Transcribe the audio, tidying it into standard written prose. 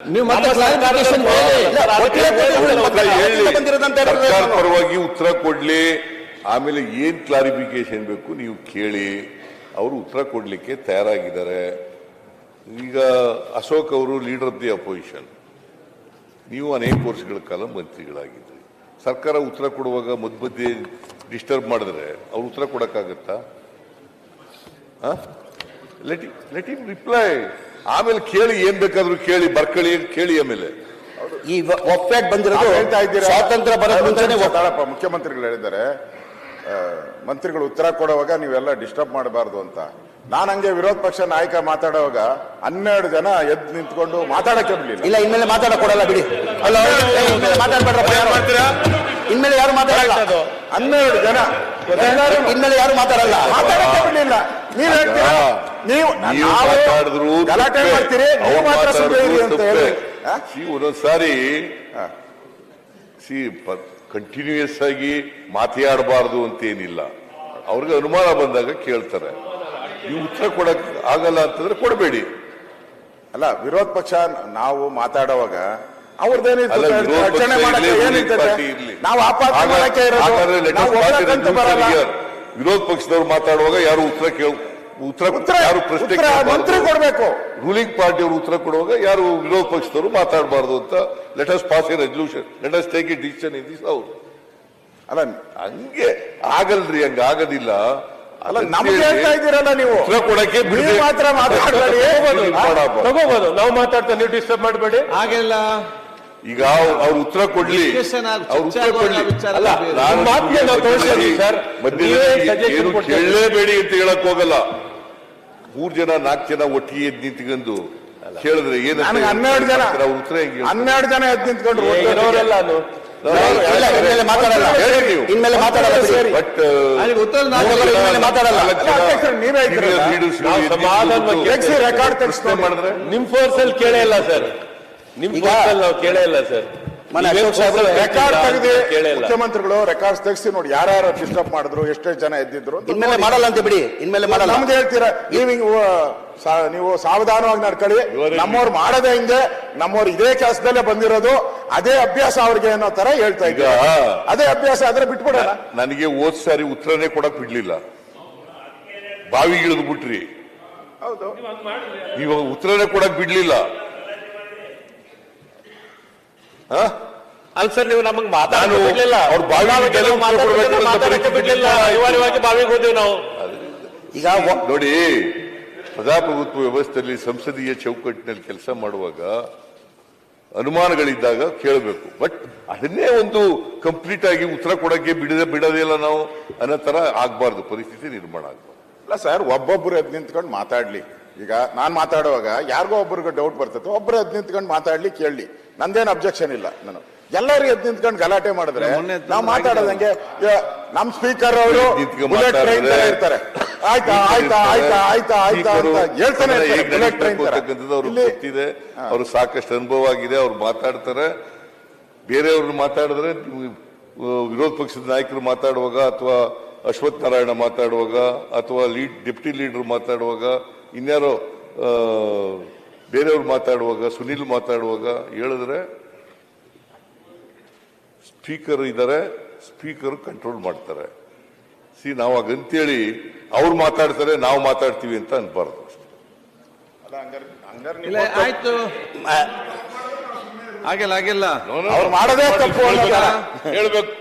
ನೀವು ಮತ್ತೆ ಕ್ಲಾರಿಫಿಕೇಶನ್ ಸರ್ಕಾರ ಪರವಾಗಿ ಉತ್ತರ ಕೊಡ್ಲಿ, ಆಮೇಲೆ ಏನ್ ಕ್ಲಾರಿಫಿಕೇಶನ್ ಬೇಕು ನೀವು ಕೇಳಿ. ಅವರು ಉತ್ತರ ಕೊಡ್ಲಿಕ್ಕೆ ತಯಾರಾಗಿದ್ದಾರೆ. ಈಗ ಅಶೋಕ್ ಅವರು ಲೀಡರ್ ಆಫ್ ದಿ ಅಪೋಸಿಷನ್, ನೀವು ಅನೇಕ ವರ್ಷಗಳ ಕಾಲ ಮಂತ್ರಿಗಳಾಗಿದ್ರಿ. ಸರ್ಕಾರ ಉತ್ತರ ಕೊಡುವಾಗ ಮಧ್ಯೆ ಡಿಸ್ಟರ್ಬ್ ಮಾಡಿದ್ರೆ ಅವ್ರು ಉತ್ತರ ಕೊಡಕ್ಕಾಗತ್ತಾ? Let him reply. ಆಮೇಲೆ ಕೇಳಿ, ಏನ್ ಬೇಕಾದ್ರೂ ಕೇಳಿ, ಬರ್ಕಳಿ ಕೇಳಿ. ಆಮೇಲೆ ಈ ಒಫ್ಯಾಕ್ ಬಂದಿರೋದು ಹೇಳ್ತಾ ಇದ್ದೀರಾ, ಸ್ವಾತಂತ್ರ್ಯ ಬರೋದು ಮುಂಚೆನೆ ಮುಖ್ಯಮಂತ್ರಿಗಳು ಹೇಳಿದ್ದಾರೆ ಮಂತ್ರಿಗಳು ಉತ್ತರ ಕೊಡುವಾಗ ನೀವೆಲ್ಲ ಡಿಸ್ಟರ್ಬ್ ಮಾಡಬಾರ್ದು ಅಂತ. ನಾನು ಹಂಗೆ ವಿರೋಧ ಪಕ್ಷ ನಾಯಕ ಮಾತಾಡುವಾಗ 12 ಜನ ಎದ್ದು ನಿಂತ್ಕೊಂಡು ಮಾತಾಡಕ್ಕೆ ಬಿಡಲಿಲ್ಲ. ಇಲ್ಲ, ಇನ್ಮೇಲೆ ಮಾತಾಡಕ್ ಕೊಡಲ್ಲ ಬಿಡಿ. ಮಾತಾಡ್ಬೇಡ್ರಪ್ಪ, ಇನ್ಮೇಲೆ ಯಾರು ಮಾತಾಡಲ್ಲ. 12 ಜನ ಇನ್ಮೇಲೆ ಯಾರು ಮಾತಾಡಲ್ಲ, ಮಾತಾಡಕ್ಕೆ ಬಿಡಲಿಲ್ಲ. ನೀವ್ ಹೇಳ್ತೀರಾ, ನೀವು ಗಲಾಟೆ ಮಾಡ್ತೀರಿ, ನೀವು ಮಾತ್ರ ಸುಮ್ಮನೆ ಇರಿ ಅಂತ ಹೇಳಿ. ಒಂದೊಂದ್ಸಾರಿ ಕಂಟಿನ್ಯೂಯಸ್ ಆಗಿ ಮಾತಾಡಬಾರ್ದು ಅಂತೇನಿಲ್ಲ. ಅವ್ರಿಗೆ ಅನುಮಾನ ಬಂದಾಗ ಕೇಳ್ತಾರೆ. ನೀವು ಉತ್ತರ ಕೊಡಕ್ ಆಗಲ್ಲ ಅಂತಂದ್ರೆ ಕೊಡಬೇಡಿ. ಅಲ್ಲ, ವಿರೋಧ ಪಕ್ಷ ನಾವು ಮಾತಾಡುವಾಗ ಅವ್ರದ್ದೇನಿತ್ತು, ನಾವು ವಿರೋಧ ಪಕ್ಷದವ್ರು ಮಾತಾಡುವಾಗ ಯಾರು ಯಾರು ಪ್ರಶ್ನೆ ಮಂತ್ರಿ ಕೊಡ್ಬೇಕು. ರೂಲಿಂಗ್ ಪಾರ್ಟಿಯವರು ಉತ್ತರ ಕೊಡುವಾಗ ಯಾರು ವಿರೋಧ ಪಕ್ಷದವರು ಮಾತಾಡಬಾರ್ದು ಅಂತ let us pass A resolution, let us take A decision in this house. ಅಲ್ಲ, ಹಂಗೆ ಆಗಲ್ರಿ, ಹಂಗ ಆಗೋದಿಲ್ಲ. ಅಲ್ಲ, ನಮ್ಗೆ ಹೇಳ್ತಾ ಇದ್ದೀರಲ್ಲ ನೀವು ಉತ್ತರ ಕೊಡಕ್ಕೆ ಮಾತ್ರ ಮಾತಾಡಬೇಡಿ. ತಗೋಬಹುದು, ನಾವು ಮಾತಾಡ್ತಾ ನೀವು ಡಿಸ್ಟರ್ಬ್ ಮಾಡಬೇಡಿ. ಹಾಗೆಲ್ಲ ಈಗ ಅವ್ರು ಉತ್ತರ ಕೊಡ್ಲಿ, ಅವ್ರು ಉತ್ತರ ಕೊಡ್ಲಿ. ಏನು ಕೇಳಲೇಬೇಡಿ ಅಂತ ಹೇಳಕ್ ಹೋಗಲ್ಲ. 3 ಜನ 4 ಜನ ಒಟ್ಟಿಗೆ ಎದ್ದು ನಿಂತ್ಕೊಂಡು ಕೇಳಿದ್ರೆ ಏನು 12 ಜನ ಅವ್ರ ಉತ್ತರ ಹೆಂಗೆ? 12 ಜನ ಎದ್ದು ನಿಂತ್ಕೊಂಡ್ರು ಮಾತಾಡಲ್ಲ. ಇನ್ಮೇಲೆ ಮಾತಾಡಲ್ಲ, ಬಟ್ ಮಾತಾಡಲ್ಲ. ರೆಕಾರ್ಡ್ ತೆಗೆಸ್ತಾ ಮಾಡಿದ್ರೆ ನಿಮ್ ಫೋರ್ಸ್ ಅಲ್ಲಿ ಕೇಳೇ ಇಲ್ಲ ಸರ್, ನಿಮ್ ಫೋರ್ಸ್ ಅಲ್ಲಿ ನಾವು ಕೇಳೇ ಇಲ್ಲ ಸರ್. ರೆಕಾರ್ಡ್ ತೆಗೆದು ಮುಖ್ಯಮಂತ್ರಿಗಳು ರೆಕಾರ್ಡ್ಸ್ ತೆಗೆಸಿ ನೋಡಿ ಯಾರ್ಯಾರು ಡಿಸ್ಟರ್ಬ್ ಮಾಡಿದ್ರು, ಎಷ್ಟೇ ಜನ ಎದ್ದಿದ್ರು. ಇನ್ಮೇಲೆ ಮಾಡಲ್ಲ ಅಂತ ಬಿಡಿ, ಇನ್ಮೇಲೆ ಮಾಡಲ್ಲ. ನಮ್ದು ಹೇಳ್ತೀರಾ ನೀವು ಸಾವಧಾನವಾಗಿ ನಡ್ಕೊಳ್ಳಿ. ನಮ್ಮವ್ರು ಮಾಡದೆ ಹಿಂದೆ, ನಮ್ಮವ್ರು ಇದೇ ಕೆಲಸದಲ್ಲೇ ಬಂದಿರೋದು, ಅದೇ ಅಭ್ಯಾಸ ಅವ್ರಿಗೆ ಅನ್ನೋ ತರ ಹೇಳ್ತಾ ಇದ್ದೀರಾ. ಅದೇ ಅಭ್ಯಾಸ ಆದ್ರೆ ಬಿಟ್ಬಿಡೋಣ. ನನಗೆ ಹೋದ್ ಸಾರಿ ಉತ್ತರನೇ ಕೊಡಕ್ ಬಿಡ್ಲಿಲ್ಲ, ಬಾವಿಗೆ ಇಳಿದು ಬಿಟ್ರಿ. ಹೌದು, ಇವಾಗ ಉತ್ತರನೇ ಕೊಡಕ್ ಬಿಡ್ಲಿಲ್ಲ. ಅಲ್ಲ ಸರ್, ನೀವು ನಮಗೆ ಮಾತಾಡಲಿಲ್ಲ, ಅವ್ರ ಬಾವಿಗೆ ಬಿಡ್ಲಿಲ್ಲ. ಅನಿವಾರ್ಯವಾಗಿ ಬಾವಿಗೆ ಹೋದೇವು ನಾವು. ಈಗ ನೋಡಿ, ಪ್ರಜಾಪ್ರಭುತ್ವ ವ್ಯವಸ್ಥೆಯಲ್ಲಿ ಸಂಸದೀಯ ಚೌಕಟ್ಟಿನಲ್ಲಿ ಕೆಲಸ ಮಾಡುವಾಗ ಅನುಮಾನಗಳಿದ್ದಾಗ ಕೇಳಬೇಕು. ಬಟ್ ಅದನ್ನೇ ಒಂದು ಕಂಪ್ಲೀಟ್ ಆಗಿ ಉತ್ತರ ಕೊಡಕ್ಕೆ ಬಿಡದೇ ಇಲ್ಲ ನಾವು ಅನ್ನೋ ತರ ಆಗ್ಬಾರ್ದು, ಪರಿಸ್ಥಿತಿ ನಿರ್ಮಾಣ ಆಗ್ಬಾರ್ದು. ಅಲ್ಲ ಸರ್, ಒಬ್ಬೊಬ್ರು ಎದ್ದು ನಿಂತ್ಕೊಂಡು ಮಾತಾಡ್ಲಿ. ಈಗ ನಾನ್ ಮಾತಾಡುವಾಗ ಯಾರಿಗೋ ಒಬ್ರಿಗೆ ಡೌಟ್ ಬರ್ತದೆ, ಒಬ್ರು ಎದ್ದು ನಿಂತ್ಕೊಂಡು ಮಾತಾಡ್ಲಿ, ಕೇಳಲಿ, ನಂದೇನು ಅಬ್ಜೆಕ್ಷನ್ ಇಲ್ಲ. ನಾನು ಎಲ್ಲರೂ ಎದ್ದು ನಿಂತ್ಕೊಂಡು ಗಲಾಟೆ ಮಾಡಿದ್ರೆ ನಾವು ಮಾತಾಡೋದಂಗೆ. ನಮ್ ಸ್ಪೀಕರ್ ಅವರು ಬುಲೆಟ್ ಟ್ರೈನ್ ತರ ಇರ್ತಾರೆ. ಆಯ್ತಾ ಆಯ್ತಾ ಆಯ್ತಾ ಆಯ್ತಾ ಆಯ್ತಾ ಅಂತ ಹೇಳ್ತಾನೆ ಬುಲೆಟ್ ಟ್ರೈನ್ ತರ. ಗೊತ್ತಿದೆ, ಅವ್ರು ಸಾಕಷ್ಟು ಅನುಭವ ಆಗಿದೆ, ಅವ್ರು ಮಾತಾಡ್ತಾರೆ. ಬೇರೆಯವ್ರನ್ನ ಮಾತಾಡಿದ್ರೆ, ವಿರೋಧ ಪಕ್ಷದ ನಾಯಕರು ಮಾತಾಡುವಾಗ, ಅಥವಾ ಅಶ್ವಥ್ ನಾರಾಯಣ ಮಾತಾಡುವಾಗ, ಅಥವಾ ಡೆಪ್ಟಿ ಲೀಡರ್ ಮಾತಾಡುವಾಗ, ಇನ್ಯಾರೋ ಬೇರೆಯವ್ರು ಮಾತಾಡುವಾಗ, ಸುನಿಲ್ ಮಾತಾಡುವಾಗ ಹೇಳಿದ್ರೆ ಸ್ಪೀಕರ್ ಇದ್ದಾರೆ, ಸ್ಪೀಕರ್ ಕಂಟ್ರೋಲ್ ಮಾಡ್ತಾರೆ. ನಾವು ಹಾಗಂತೇಳಿ ಅವ್ರು ಮಾತಾಡ್ತಾರೆ, ನಾವು ಮಾತಾಡ್ತೀವಿ ಅಂತ ಅನ್ಬಾರ್ದು. ಆಯ್ತು, ಆಗಿಲ್ಲ ಅವ್ರು ಮಾಡೋದೇ ತಪ್ಪು ಹೇಳ್ಬೇಕು.